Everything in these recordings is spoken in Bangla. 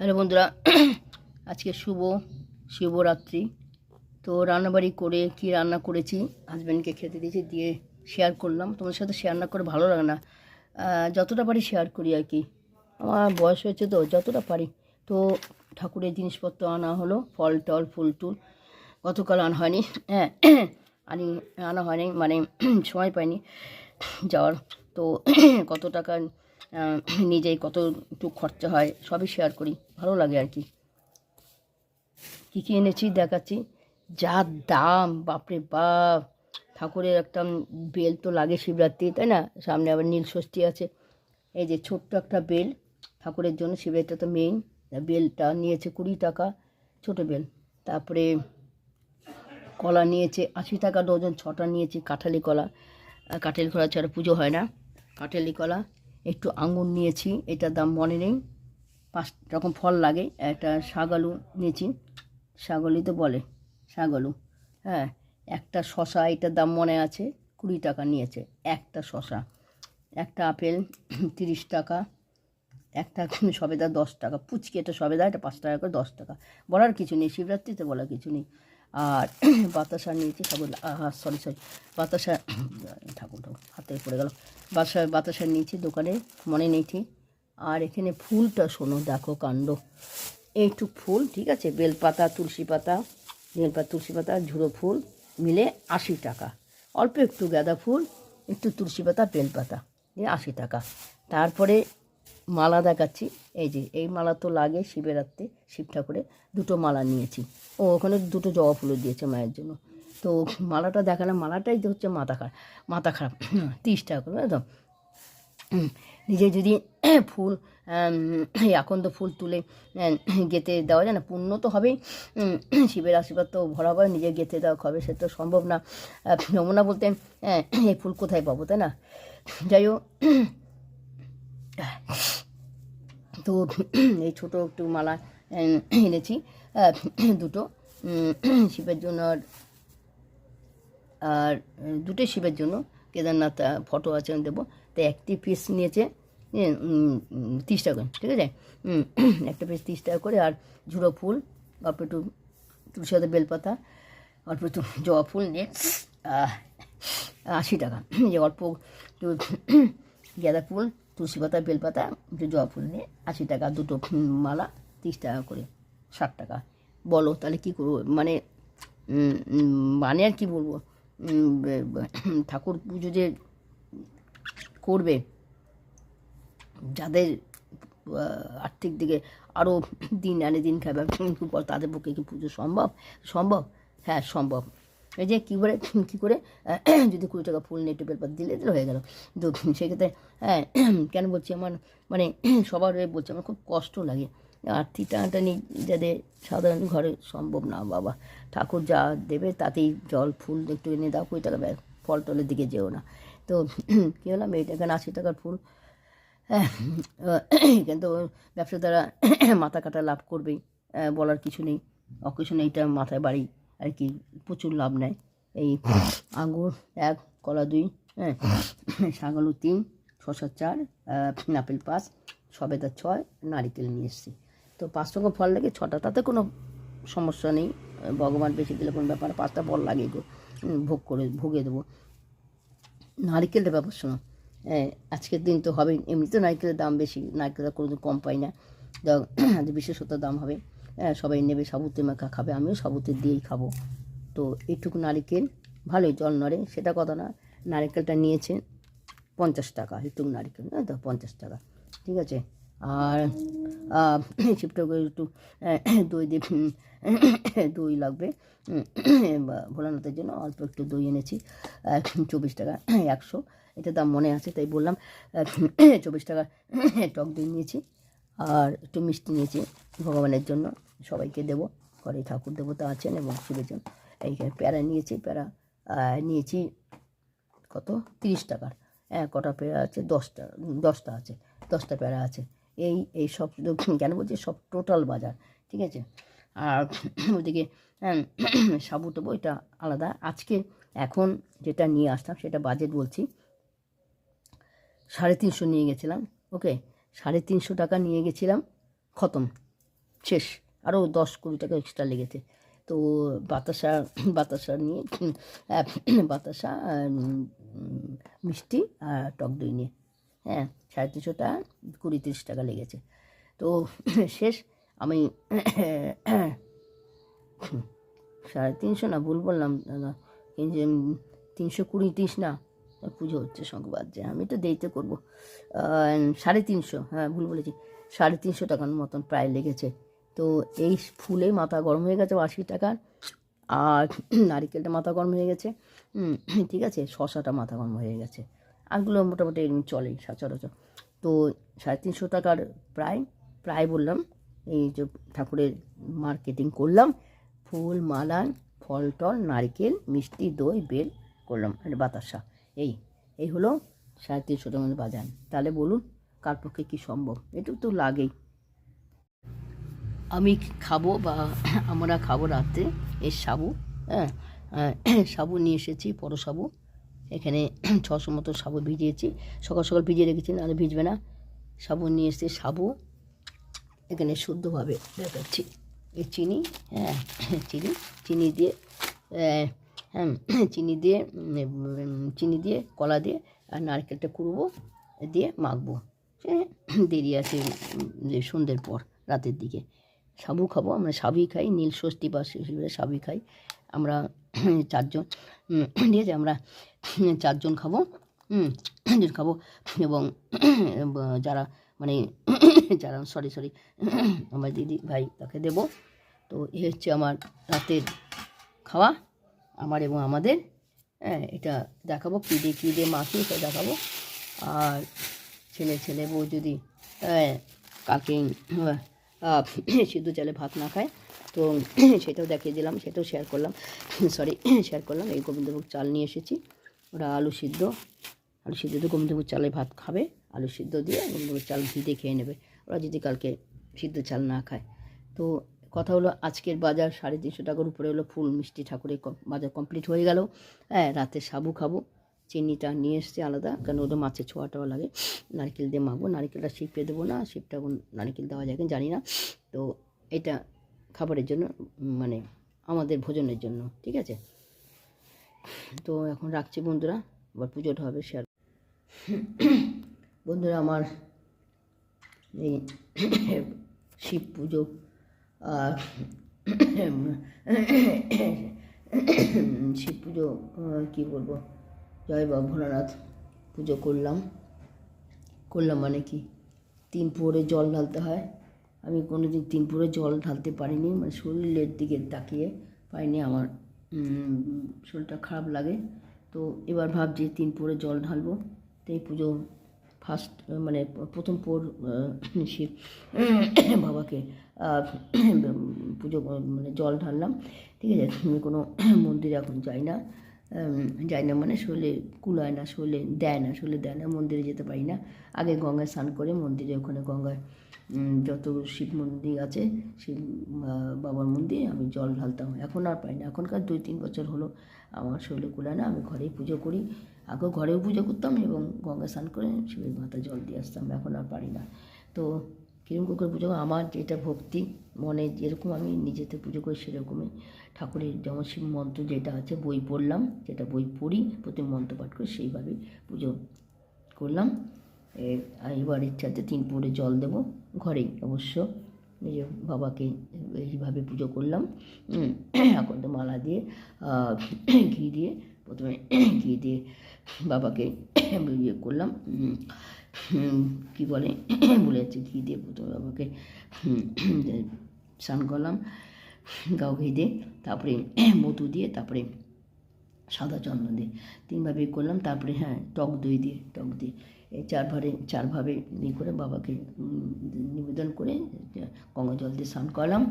হ্যালো বন্ধুরা, আজকে শুভ শিবরাত্রি। তো রান্নাবাড়ি করে কি রান্না করেছি হাজব্যান্ডকে খেতে দিয়েছি, দিয়ে শেয়ার করলাম। তোমাদের সাথে শেয়ার না করে ভালো লাগে না, যতটা পারি শেয়ার করি আর কি। আমার বয়স হয়েছে তো যতটা পারি। তো ঠাকুরের জিনিসপত্র আনা হলো, ফল টল ফুল টুল গতকাল আনা হয়নি। হ্যাঁ, আনি আনা হয়নি মানে সময় পাইনি যাওয়ার। তো কত টাকা নিজেই কতটুকু খরচা হয় সবই শেয়ার করি, ভালো লাগে আর কি। কী কী এনেছি দেখাচ্ছি। যা দাম, বাপরে বাপ! ঠাকুরের একটা বেল তো লাগে শিবরাত্রি, তাই না? সামনে আবার নীল ষষ্ঠী আছে। এই যে ছোট্ট একটা বেল ঠাকুরের জন্য, শিবরাত্রিটা তো মেইন। বেলটা নিয়েছে 20 টাকা, ছোটো বেল। তারপরে কলা নিয়েছে 80 টাকা ডজন, 6টা নিয়েছি। কাঁঠালি কলা, কাঁঠালি কলা ছাড়া পুজো হয় না। কাঁঠালি কলা, একটু আঙুর নিয়েছি, এটার দাম মনে নেই। 5 রকম ফল লাগে। একটা শাকালু নিয়েছি, শাগলি তো বলে, শাগলু। হ্যাঁ, একটা শশা, এটার দাম মনে আছে, 20 টাকা নিয়েছে একটা শশা। একটা আপেল 30 টাকা। একটা সবেদা 10 টাকা, পুচকি একটা সবেদা, এটা 5 টাকা করে, 10 টাকা। বলার কিছু নেই, শিবরাত্রিতে বলার কিছু নেই। আর বাতাসা নিয়েছি, সরি বাতাসা, ঠাকুর হাতে পড়ে গেল। বাতাসা নিয়েছি দোকানে, মনে নেই ঠিক। আর এখানে ফুলটা শোনো, দেখো কাণ্ড। এইটুক ফুল, ঠিক আছে, বেলপাতা তুলসী পাতা, বেলপাতা তুলসী পাতা ঝুড়ো ফুল মিলে 80 টাকা। অল্প একটু গাঁদা ফুল, একটু তুলসী পাতা বেলপাতা দিয়ে 80 টাকা। তারপরে মালা দেখাচ্ছি। এই যে এই মালা তো লাগে শিবের রাত্রে, শিব ঠাকুরে। 2টো মালা নিয়েছি। ওখানে 2টো জবা ফুলও দিয়েছে মায়ের জন্য। তো মালাটা দেখালাম, মালাটাই তো হচ্ছে মাথা খারাপ 30 টাকা করে একদম। নিজে যদি ফুল আকন্দ ফুল তুলে গেঁথে দেওয়া যায় না, পুণ্য তো হবেই, শিবের আশীর্বাদ তো ভরা হবে, নিজে গেঁথে দেওয়া হবে, সে তো সম্ভব না। নমুনা বলতে এই ফুল কোথায় পাবো, তাই না? যাই হোক, তো এই ছোটো একটু মালা এনেছি, 2টো শিবের জন্য। আর 2টোই শিবের জন্য। কেদারনাথ ফটো আছে, আমি দেবো। তো একটি পিস নিয়েছে 30 টাকা করে, ঠিক আছে। একটা পিস 30 টাকা করে। আর ঝুড়ো ফুল, অল্প একটু তুলসী পাতা বেলপাতা, অল্প একটু জবা ফুল নিয়ে 80 টাকা। যে অল্প একটু গাঁদা ফুল, তুলসী পাতা বেলপাতা, একটু জবা ফুল নিয়ে 80 টাকা। 2টো মালা 30 টাকা করে, 60 টাকা। বলো তাহলে কী করবো, মানে মানে আর কি বলবো। ঠাকুর পুজো যে করবে, যাদের আর্থিক দিকে আরও দিন আনে দিন খাবে, তাদের পক্ষে কি পুজো সম্ভব? হ্যাঁ, সম্ভব। এই যে কী করে যদি 20 টাকা ফুল নিয়ে একটু বেলপাতা দিলে হয়ে গেল। তো সেক্ষেত্রে হ্যাঁ, কেন বলছি, আমার মানে সবার বলছি, আমার খুব কষ্ট লাগে। আর্থিক টানাটানি যাদের সাধারণ ঘরে সম্ভব না বাবা। ঠাকুর যা দেবে তাতেই জল ফুল একটু এনে দাও, 20 টাকা ব্যাগ, ফল টলের দিকে যেও না। তো কী হলাম, এইটা এখানে 80 টাকার ফুল। হ্যাঁ, কিন্তু ব্যবসাদাররা মাথা কাটা লাভ করবেই, বলার কিছু নেই। অকেশনে এইটা মাথায় বাড়ি আর কি, প্রচুর লাভ নেয়। এই আঙুর 1, কলা 2, হ্যাঁ, শাকালু 3, শশা 4, আপেল 5, সবেদা 6, নারিকেল নিয়ে এসেছি। তো 5 রকম ফল লাগে, 6টা, তাতে কোনো সমস্যা নেই। ভগবান বেশি দিলে কোনো ব্যাপার, 5টা ফল লাগে গো, ভোগে দেবো। নারিকেলটা ব্যাপার শোনো, আজকের দিন তো হবে, এমনিতেও নারকেলের দাম বেশি, নারকেলটা কোনোদিন কম পাই না। আজ বিশেষত দাম হবে, সবাই নেবে, সাবুতে মাখা খাবে, আমিও সাবুতে দিয়েই খাবো। তো এইটুকু নারিকেল ভালোই জল নড়ে, সেটা কথা না। নারিকেলটা নিয়েছে 50 টাকা, একটু নারিকেল, 50 টাকা, ঠিক আছে। আর শিবটা করে একটু দই দিয়ে, দই লাগবে ভোলানাথের জন্য, অল্প একটু দই এনেছি, 24 টাকা 100, এটা দাম মনে আছে তাই বললাম। 24 টাকা টক দই নিয়েছি। আর একটু মিষ্টি নিয়েছি ভগবানের জন্য, সবাইকে দেবো, ঘরে ঠাকুর দেবতা আছেন এবং শিবের জন্য। এইখানে প্যারা নিয়েছি, প্যারা নিয়েছি কত, 30 টাকার। কটা প্যারা আছে, 10টা আছে, 10টা প্যারা আছে। এই সব কেন বলছি, সব টোটাল বাজার, ঠিক আছে। আর ওদিকে সাবু টাবু এটা আলাদা। আজকে এখন যেটা নিয়ে আসতাম সেটা বাজেট বলছি, 350 নিয়ে গেছিলাম, ওকে, 350 টাকা নিয়ে গেছিলাম, খতম। শেষ। আরও 10-20 টাকা এক্সট্রা লেগেছে। তো বাতাসা নিয়ে বাতাসা মিষ্টি আর টক দই নিয়ে 350 টাকা 20-30 টাকা লেগেছে। তো শেষ। আমি 350 না, ভুল বললাম দাদা, 320-30 না, পুজো হচ্ছে সংবাদ যে আমি তো দেরিতে করবো। 350, ভুল বলেছি, 350 টাকার মতন প্রায় লেগেছে। তো এই ফুলে মাথা গরম হয়ে গেছে 80 টাকার, আর নারিকেলটা মাথা গরম হয়ে গেছে, ঠিক আছে, শশাটা মাথা গরম হয়ে গেছে, আরগুলো মোটামুটি এরকম চলে সচরাচর। তো 350 টাকার প্রায় বললাম, এই যে ঠাকুরের মার্কেটিং করলাম, ফুল মালা ফল টল নারকেল মিষ্টি দই বেল করলাম আর বাতাসা, এই হলো 350 টাকার মধ্যে বাজার। তাহলে বলুন কার পক্ষে কী সম্ভব? এটুকু তো লাগেই। আমি খাবো বা আমরা খাবো রাত্রে এই সাবু, সাবু নিয়ে এসেছি, বড় সাবু, এখানে 600 মতো সাবু ভিজিয়েছি, সকাল সকাল ভিজিয়ে রেখেছি, নাহলে ভিজবে না। সাবু নিয়ে এসেছি, সাবু এখানে শুদ্ধভাবে দেখাচ্ছি, এই চিনি, চিনি দিয়ে চিনি দিয়ে কলা দিয়ে আর নারকেলটা কুড়বো, দিয়ে মাখবো। দেরি আছে যে সন্ধ্যের পর রাতের দিকে সাবু খাবো। আমরা সাবুই খাই, নীল ষষ্ঠী বা শিশিরে সাবুই খাই আমরা। 4 জন ঠিক আছে, আমরা 4 জন খাবো, খাবো। এবং যারা মানে যারা সরি আমার দিদি ভাই তাকে দেবো। তো এ হচ্ছে আমার রাতের খাওয়া, আমার এবং আমাদের। এটা দেখাবো কী দিয়ে মাখি, এটা দেখাবো। আর ছেলে বউ যদি কালকে সিদ্ধ চালে ভাত না খায়, তো সেটাও দেখিয়ে দিলাম, সেটাও শেয়ার করলাম। এই গোবিন্দভোগ চাল নিয়ে এসেছি, ওরা আলু সিদ্ধ দিয়ে গোবিন্দভোগ চালে ভাত খাবে, আলু সিদ্ধ দিয়ে গোবিন্দভোগ চাল ঘি দিয়ে খেয়ে নেবে, ওরা যদি কালকে সিদ্ধ চাল না খায়। তো কথা হলো আজকের বাজার 350 টাকার উপরে হলো, ফুল মিষ্টি ঠাকুরের বাজার কমপ্লিট হয়ে গেল। রাতে সাবু খাবো, চিনিটা নিয়ে এসছে আলাদা, কারণ ওটা মাছের ছোঁয়াটাও লাগে। নারকেল দিয়ে মাখবো, নারকেলটা শিপে দেবো না, শিপটা নারকেল দেওয়া যায় জানি না। তো এটা খাবারের জন্য, মানে আমাদের ভোজনের জন্য, ঠিক আছে। তো এখন রাখছি বন্ধুরা, আবার পুজোটা হবে শেয়ার। বন্ধুরা আমার এই শিব পুজো আর শিব পুজো কী বলবো, জয় বাবা ভোলানাথ, পুজো করলাম মানে কি 3 প্রহরে জল ঢালতে হয়। আমি কোনো দিন 3 প্রহরে জল ঢালতে পারিনি, মানে শরীরের দিকে তাকিয়ে পাইনি, আমার শরীরটা খারাপ লাগে। তো এবার ভাবছি 3 প্রহরে জল ঢালবো। তো এই পুজো ফার্স্ট মানে প্রথম প্রহর শিব বাবাকে পুজো মানে জল ঢাললাম, ঠিক আছে। আমি কোনো মন্দিরে এখন যাই না, মানে শরীরে কুলায় না, শরীরে দেয় না, মন্দিরে যেতে পারি না। আগে গঙ্গায় স্নান করে মন্দিরে, ওখানে গঙ্গায় যত শিব মন্দির আছে, শিব বাবার মন্দির, আমি জল ঢালতাম। এখন আর পাই না, এখনকার 2-3 বছর হলো আমার শরীরে কুলায় না, আমি ঘরেই পুজো করি। আগেও ঘরেও পুজো করতাম এবং গঙ্গা স্নান করে শিবের মাথায় জল দিয়ে আসতাম, এখন আর পারি না। তো কীরকম করে পুজো, আমার যেটা ভক্তি মনে, যেরকম আমি নিজেতে পুজো করি সেরকমই ঠাকুরের, যেমন শিব মন্ত্র যেটা আছে বই পড়লাম, যেটা বই পড়ি প্রতি মন্ত্র পাঠ করে সেইভাবেই পুজো করলাম। এবার ইচ্ছা আছে 3 প্রহরে জল দেবো ঘরেই, অবশ্য নিজের বাবাকে এইভাবে পুজো করলাম। এখন তো মালা দিয়ে ঘি দিয়ে, প্রথমে ঘি দিয়ে বাবাকে ইয়ে করলাম, কী বলে বলে যাচ্ছে, ঘি দিয়ে প্রথমে বাবাকে স্নান করলাম গাও ঘি দিয়ে, তারপরে মধু দিয়ে, তারপরে সাদা চন্দন দিয়ে, 3ভাবে করলাম। তারপরে টক দই দিয়ে এই 4ভাবে করে বাবাকে নিবেদন করে গঙ্গা জল দিয়ে স্নান করলাম।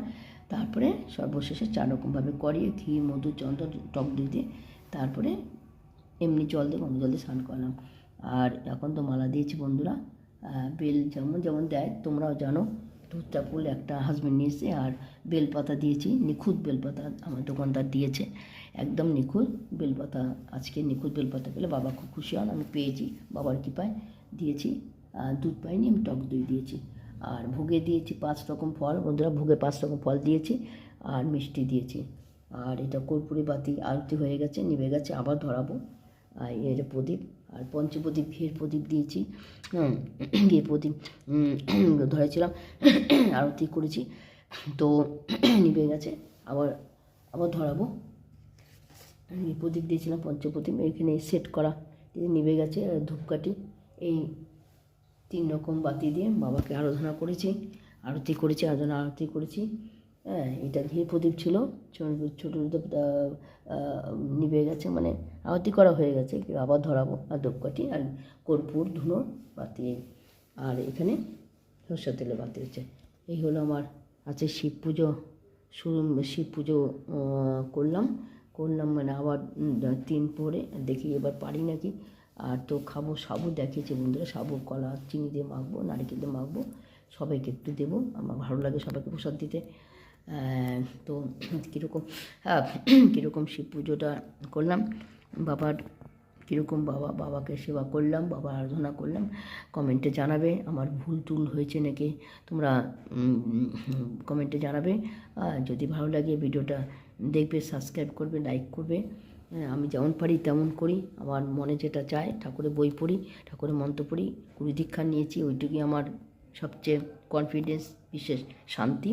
তারপরে সর্বশেষে 4 রকমভাবে করিয়ে ঘি মধু চন্দন টক দই দিয়ে, তারপরে এমনি জল দিয়ে গঙ্গা জল দিয়ে স্নান করলাম। আর এখন তো মালা দিয়েছি বন্ধুরা, বেল যেমন দেয় তোমরাও জানো, ধূপটা ফুল একটা হাজব্যান্ড নিয়েছে, আর বেলপাতা দিয়েছি, নিখুঁত বেলপাতা আমার দোকানদার দিয়েছে, একদম নিখুঁত বেলপাতা। আজকে নিখুঁত বেলপাতা পেলে বাবা খুব খুশি হন, আমি পেয়েছি বাবার কৃপায়, দিয়েছি। দুধ পাইনি, আমি টক দই দিয়েছি। আর ভোগে দিয়েছি 5 রকম ফল বন্ধুরা, ভোগে 5 রকম ফল দিয়েছি আর মিষ্টি দিয়েছি। আর এটা কর্পূরে বাতি আরতি হয়ে গেছে, নিভে গেছে, আবার ধরাবো। আর এর প্রদীপ আর পঞ্চপ্রদীপ, ঘিয়ের প্রদীপ দিয়েছি। ঘিয়ের প্রদীপ ধরেছিলাম, আরতি করেছি, তো নিভে গেছে, আবার আবার ধরাবো। প্রদীপ দিয়েছিলাম পঞ্চপ্রদীপ, এখানে সেট করা নিভে গেছে। ধূপকাঠি এই 3 রকম বাতি দিয়ে বাবাকে আরাধনা করেছি, আরতি করেছি। হ্যাঁ, এটা ঘিয়ের প্রদীপ ছিল, ছোটো নিভে গেছে, মানে আরতি করা হয়ে গেছে, আবার ধরাবো। আর ধূপকাঠি আর কর্পূর ধুনো বাতি, আর এখানে সরষের তেলে বাতি হচ্ছে। এই হলো আমার আছে শিব পুজো করলাম মানে আবার 3 পরে দেখি এবার পারি নাকি। আর তো খাবো, সাবু দেখিয়েছি বন্ধুরা, সাবু কলা চিনি দিয়ে মাখবো, নারকেল দিয়ে মাখবো, সবাইকে একটু দেবো, আমার ভালো লাগে সবাইকে প্রসাদ দিতে। তো কীরকম শিব পুজোটা করলাম, বাবার কীরকম বাবাকে সেবা করলাম, বাবা আরাধনা করলাম, কমেন্টে জানাবে। আমার ভুল টুল হয়েছে নাকি তোমরা কমেন্টে জানাবে। যদি ভালো লাগে ভিডিওটা দেখবে, সাবস্ক্রাইব করবে, লাইক করবে। আমি যেমন পারি তেমন করি, আমার মনে যেটা চায়, ঠাকুরের বই পড়ি, ঠাকুরের মন্ত্র পড়ি, গুরু দীক্ষা নিয়েছি, ওইটুকুই আমার সবচেয়ে কনফিডেন্স, বিশেষ শান্তি।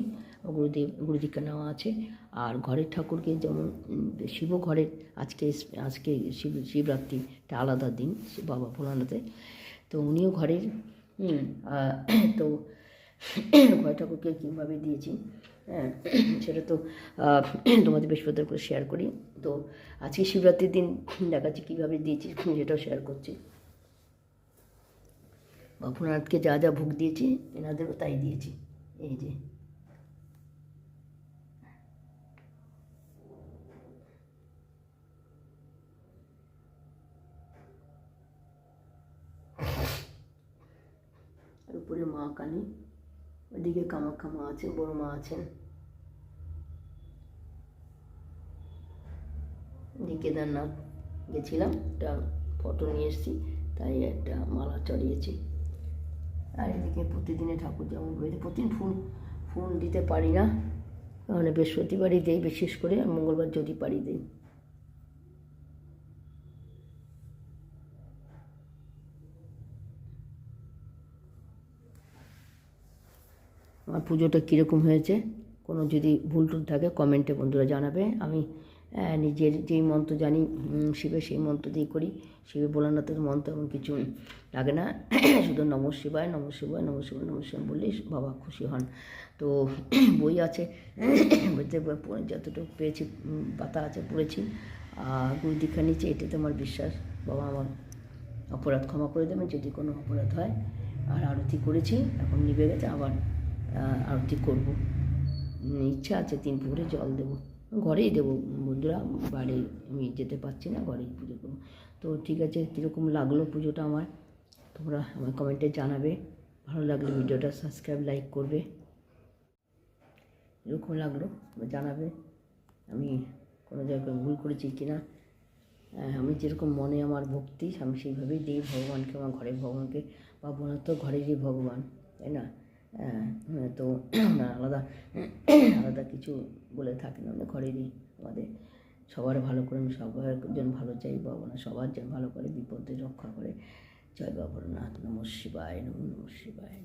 গুরু দীক্ষা নেওয়া আছে। আর ঘরের ঠাকুরকে যেমন শিব ঘরের আজকে শিবরাত্রিটা আলাদা দিন, বাবা ভোলানাথে, তো উনিও ঘরের। তো ঘরের ঠাকুরকে কীভাবে দিয়েছি সেটা তো তোমাদের বৃহস্পতিবার করে শেয়ার করি। তো আজকে শিবরাত্রির দিন দেখাচ্ছি কীভাবে দিয়েছি, সেটাও শেয়ার করছি। ভোলানাথকে যা যা ভোগ দিয়েছি এনাদেরও তাই দিয়েছি। এই যে আর উপরে মা কালী, ওইদিকে কামাখ্যা মা আছে, বড় মা আছেন, কেদারনাথ গেছিলাম, একটা ফটো নিয়ে এসেছি, তাই একটা মালা চড়িয়েছি। আর এদিকে প্রতিদিনে ঠাকুর যেমন প্রতিদিন ফুল দিতে পারি না, মানে বৃহস্পতিবারই দেই বিশেষ করে, আর মঙ্গলবার যদি পারি দেই। আমার পুজোটা কীরকম হয়েছে, কোনো যদি ভুল টুল থাকে কমেন্টে বন্ধুরা জানাবে। আমি নিজের যেই মন্ত্র জানি শিবের, সেই মন্ত্র দিয়ে করি। শিবের ভোলানাথের মন্ত্র এমন কিছু লাগে না, শুধু নমঃ শিবায় বললেই বাবা খুশি হন। তো বই আছে, বইতে যতটুকু পেয়েছি পাতা আছে পড়েছি, গুরু দীক্ষা নিচ্ছি, এটাতে আমার বিশ্বাস বাবা আমার অপরাধ ক্ষমা করে দেবেন যদি কোনো অপরাধ হয়। আর আরতি করেছি, এখন নিভে গেছে, আবার আরতি করব, ইচ্ছা আছে 3 পুকুরে জল দেবো, ঘরেই দেবো বন্ধুরা, বাড়ি আমি যেতে পারছি না, ঘরেই পুজো করবো। তো ঠিক আছে, কীরকম লাগলো পুজোটা আমার তোমরা আমার কমেন্টে জানাবে। ভালো লাগলে ভিডিওটা সাবস্ক্রাইব, লাইক করবে। এরকম লাগলো জানাবে, আমি কোনো জায়গায় ভুল করেছি কি না। আমি যেরকম মনে আমার ভক্তি, আমি সেইভাবেই দিই ভগবানকে, আমার ঘরের ভগবানকে, বা বোনার তো ঘরেরই ভগবান, তাই না? তো আলাদা কিছু বলে থাকি না, আমরা ঘরেরই, আমাদের সবার ভালো করে, আমি সবার জন্য ভালো চাই, বাবা সবার জন্য ভালো করে, বিপদে রক্ষা করে। জয় বাবা ভোলানাথ, নমঃ শিবায়, নমঃ শিবায়।